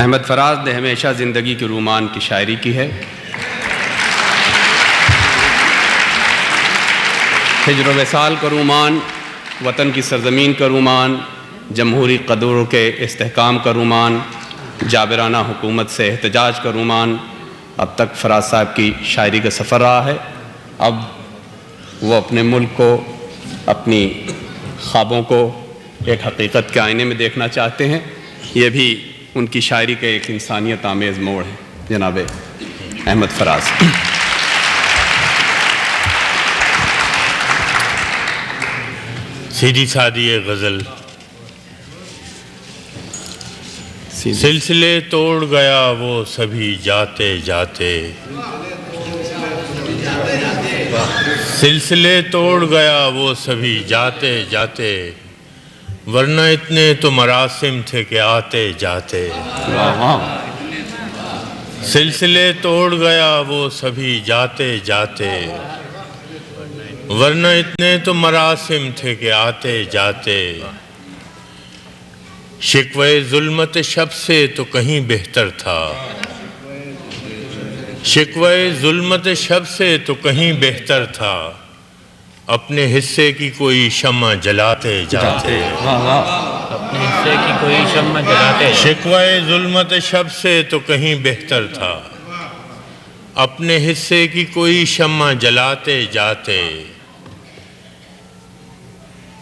احمد فراز نے ہمیشہ زندگی کے رومان کی شاعری کی ہے۔ ہجر و وصال کا رومان، وطن کی سرزمین کا رومان، جمہوری قدروں کے استحکام کا رومان، جابرانہ حکومت سے احتجاج کا رومان، اب تک فراز صاحب کی شاعری کا سفر رہا ہے۔ اب وہ اپنے ملک کو، اپنی خوابوں کو ایک حقیقت کے آئینے میں دیکھنا چاہتے ہیں۔ یہ بھی ان کی شاعری کا ایک انسانیت آمیز موڑ ہے۔ جناب احمد فراز۔ سیدھی سادی غزل۔ سلسلے توڑ گیا وہ سبھی جاتے جاتے، سلسلے توڑ گیا وہ سبھی جاتے جاتے، ورنہ اتنے تو مراسم تھے کہ آتے جاتے۔ سلسلے توڑ گیا وہ سبھی جاتے جاتے، ورنہ اتنے تو مراسم تھے کہ آتے جاتے۔ شکوے ظلمت شب سے تو کہیں بہتر تھا، شکوے ظلمت شب سے تو کہیں بہتر تھا، اپنے حصے کی کوئی شمع جلاتے جاتے۔ اپنے حصے کی کوئی شمع جلاتے۔ شکوے ظلمت شب سے تو کہیں بہتر تھا، اپنے حصے کی کوئی شمع جلاتے جاتے۔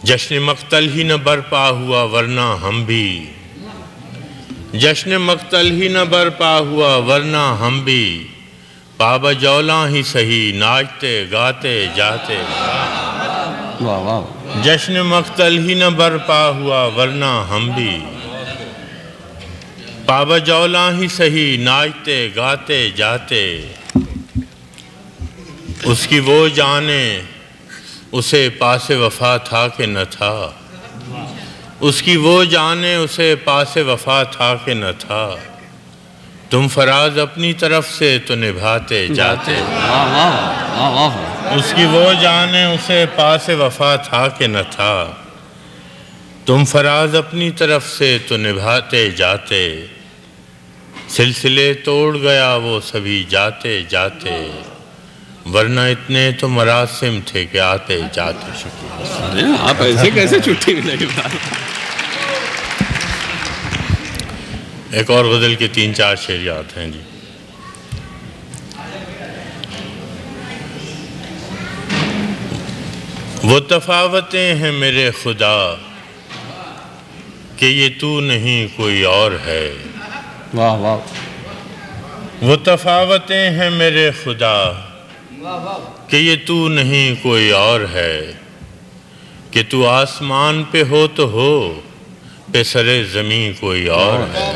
جشن مقتل ہی نہ برپا ہوا ورنہ ہم بھی، جشن مقتل ہی نہ برپا ہوا ورنہ ہم بھی، پابا جولاں ہی سہی ناچتے گاتے جاتے۔ جشن مقتل ہی نہ برپا ہوا ورنہ ہم بھی، پابا جولاں ہی سہی ناچتے گاتے جاتے۔ اس کی وہ جانے اسے پاس وفا تھا کہ نہ تھا، اس کی وہ جانے اسے پاس وفا تھا کہ نہ تھا، تم فراز اپنی طرف سے تو نبھاتے جاتے۔ اس کی وہ جانے اسے پاس وفا تھا کہ نہ تھا، تم فراز اپنی طرف سے تو نبھاتے جاتے۔ سلسلے توڑ گیا وہ سبھی جاتے جاتے، ورنہ اتنے تو مراسم تھے کہ آتے جاتے۔ شکریہ۔ آپ ایسے کیسے چھٹی ملے گی؟ ایک اور غزل کے 3-4 شعریات ہیں جی۔ وہ تفاوتیں ہیں میرے خدا کہ یہ تو نہیں کوئی اور ہے۔ واہ واہ۔ وہ تفاوتیں ہیں میرے خدا کہ یہ تو نہیں کوئی اور ہے، کہ تو آسمان پہ ہو تو ہو، پہ سرے زمین کوئی اور ہے۔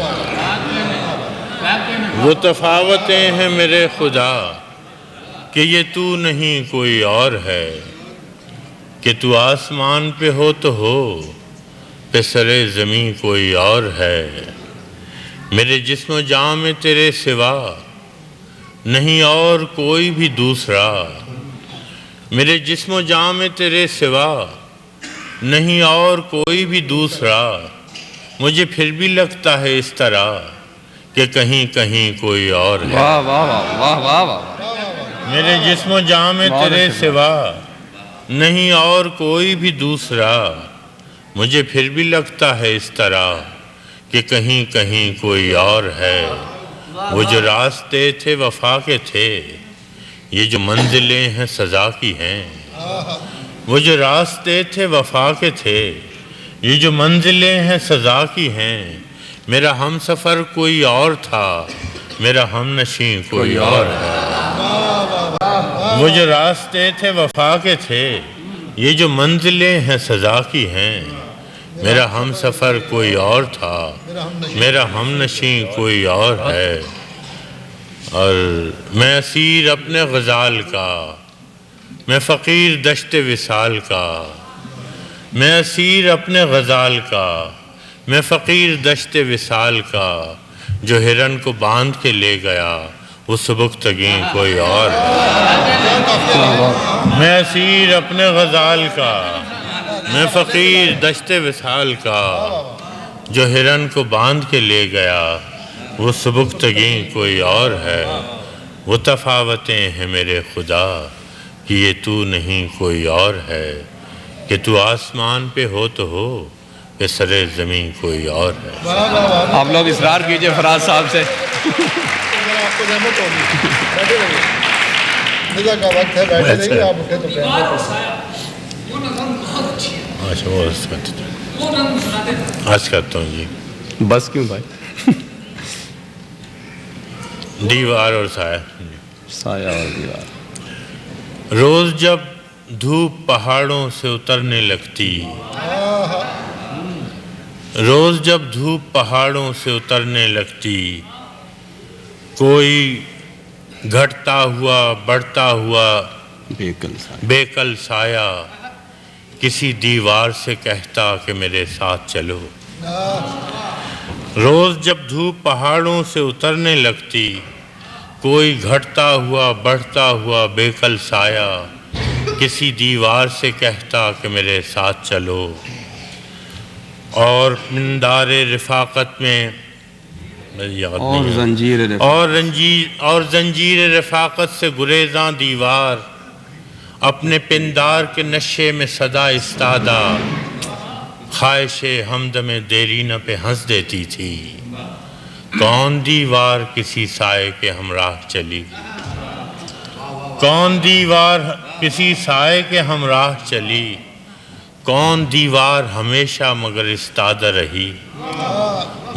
وہ تفاوتیں ہیں میرے خدا کہ یہ تو نہیں کوئی اور ہے، کہ تو آسمان پہ ہو تو ہو، پہ سرے زمین کوئی اور ہے۔ میرے جسم و جاں میں تیرے سوا نہیں اور کوئی بھی دوسرا، میرے جسم و جاں میں تیرے سوا نہیں اور کوئی بھی دوسرا، مجھے پھر بھی لگتا ہے اس طرح کہ کہیں کہیں کوئی اور ہے۔ واہ واہ واہ واہ واہ۔ میرے جسم و جاں میں تیرے سوا نہیں اور کوئی بھی دوسرا، مجھے پھر بھی لگتا ہے اس طرح کہ کہیں کہیں کوئی اور ہے۔ وہ جو راستے تھے وفا کے تھے، یہ جو منزلیں ہیں سزا کی ہیں۔ وہ جو راستے تھے وفا کے تھے، یہ جو منزلیں ہیں سزا کی ہیں۔ میرا ہم سفر کوئی اور تھا، میرا ہم نشیں کوئی اور ہے۔ وہ جو راستے تھے وفا کے تھے، یہ جو منزلیں ہیں سزا کی ہیں۔ میرا ہم سفر کوئی اور تھا، میرا ہم نشیں کوئی اور ہے۔ اور میں اسیر اپنے غزال کا، میں فقیر دشت وصال کا، میں اسیر اپنے غزال کا، میں فقیر دشت وصال کا، جو ہرن کو باندھ کے لے گیا وہ سبکتگیں کوئی اور ہے۔ میں اسیر اپنے غزال کا، میں فقیر دشت وصال کا، جو ہرن کو باندھ کے لے گیا وہ سبکتگیں کوئی اور ہے، وہ تفاوتیں ہیں میرے خدا کہ یہ تو نہیں کوئی اور ہے، کہ تو آسمان پہ ہو تو ہو کہ سر زمین کوئی اور ہے۔ آپ لوگ اصرار کیجئے فراز صاحب سے۔ آپ کو رحمت ہوگی، بیٹھے رہیے، خدا کا وقت ہے، بیٹھے رہیے، آپ اٹھے تو قیام اچھا وہ آج کرتا ہوں جی۔ بس کیوں بھائی؟ دیوار اور سایہ۔ سایہ اور دیوار۔ روز جب دھوپ پہاڑوں سے اترنے لگتی، روز جب دھوپ پہاڑوں سے اترنے لگتی، کوئی گھٹتا ہوا بڑھتا ہوا بیکل سایہ کسی دیوار سے کہتا کہ میرے ساتھ چلو۔ روز جب دھوپ پہاڑوں سے اترنے لگتی، کوئی گھٹتا ہوا بڑھتا ہوا بیکل سایہ کسی دیوار سے کہتا کہ میرے ساتھ چلو۔ اور پندار رفاقت میں اور زنجیر رفاقت سے گریزاں دیوار اپنے پندار کے نشے میں صدا استادہ خواہش ہمدم دیرینہ پہ ہنس دیتی تھی۔ کون دیوار کسی سائے کے ہمراہ چلی، کون دیوار کسی سائے کے ہمراہ چلی، کون دیوار ہمیشہ مگر استادہ رہی۔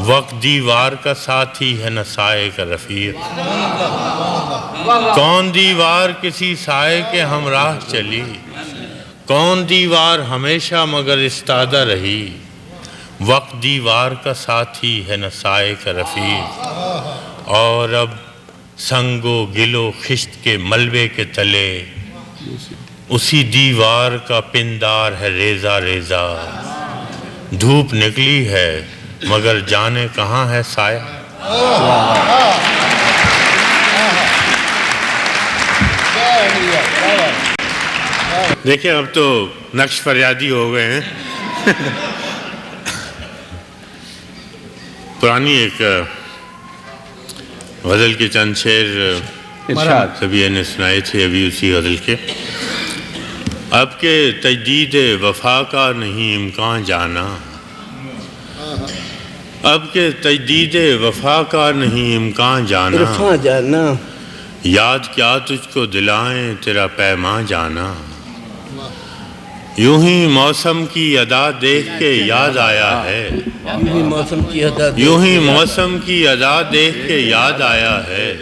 وقت دیوار کا ساتھی ہے نہ سائے کا رفیق، کون دیوار کسی سائے کے ہمراہ چلی، کون دیوار ہمیشہ مگر استادہ رہی۔ وقت دیوار کا ساتھی ہے نہ سائے کا رفیق، اور اب سنگ و گل و خشت کے ملبے کے تلے اسی دیوار کا پندار ہے ریزہ ریزہ۔ دھوپ نکلی ہے مگر جانے کہاں ہے سایہ۔ دیکھیں اب تو نقش فریادی ہو گئے ہیں۔ پرانی ایک غزل کے چند شعر سبیہ نے سنائے تھے ابھی اسی غزل کے۔ اب کے تجدید وفا کا نہیں امکان جانا، اب کے تجدید وفا کا نہیں امکان جانا، یاد کیا تجھ کو دلائیں تیرا پیمان جانا۔ یوں ہی موسم کی ادا دیکھ کے یاد آیا ہے، یوں ہی موسم کی ادا دیکھ کے یاد آیا ہے،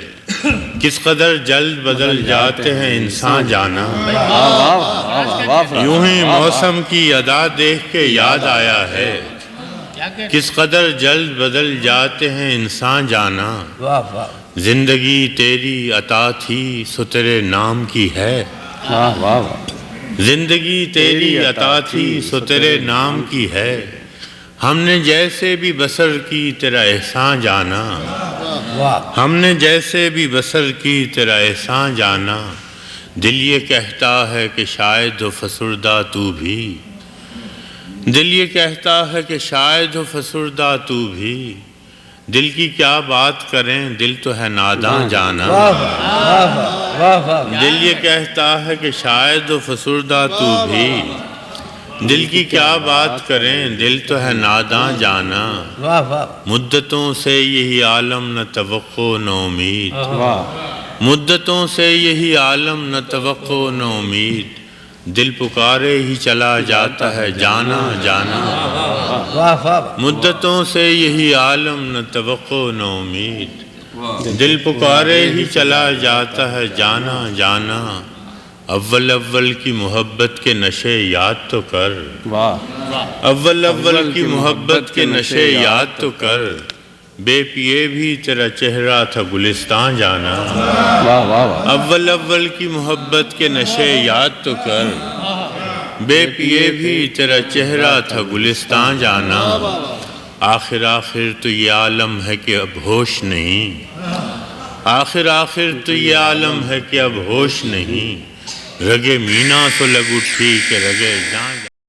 کس قدر جلد بدل جاتے ہیں انسان جانا۔ یوں ہی موسم کی ادا دیکھ کے یاد آیا ہے، کس قدر جلد بدل جاتے ہیں انسان جانا۔ زندگی تیری عطا تھی سو تیرے نام کی ہے، زندگی تیری عطا تھی سو تیرے نام کی ہے، ہم نے جیسے بھی بسر کی تیرا احسان جانا، ہم نے جیسے بھی بسر کی تیرا احسان جانا۔ دل یہ کہتا ہے کہ شاید ہو فسردہ تو بھی، دل یہ کہتا ہے کہ شاید ہو فسردہ تو بھی، دل کی کیا بات کریں دل تو ہے ناداں جانا۔ دل یہ کہتا ہے کہ شاید ہو فسردہ تو بھی، دل کی کیا بات کریں دل تو ہے ناداں جانا۔ مدتوں سے یہی عالم نہ توقع نہ امید، مدتوں سے یہی عالم نہ توقع نہ امید، دل پکارے ہی چلا جاتا ہے جانا جانا۔ مدتوں سے یہی عالم نہ توقع نہ امید، دل پکارے ہی چلا جاتا ہے جانا جانا۔ اول اول کی محبت کے نشے یاد تو کر، اول اول کی محبت کے نشے یاد تو کر، بے پیے بھی تیرا چہرہ تھا گلستان جانا۔ اول اول کی محبت کے نشے یاد تو کر، بے پیے بھی تیرا چہرہ تھا گلستان جانا۔ آخر آخر تو یہ عالم ہے کہ اب ہوش نہیں، آخر آخر تو یہ عالم ہے کہ اب ہوش نہیں، رگے مینا تو لگ اٹھی کہ رگے جان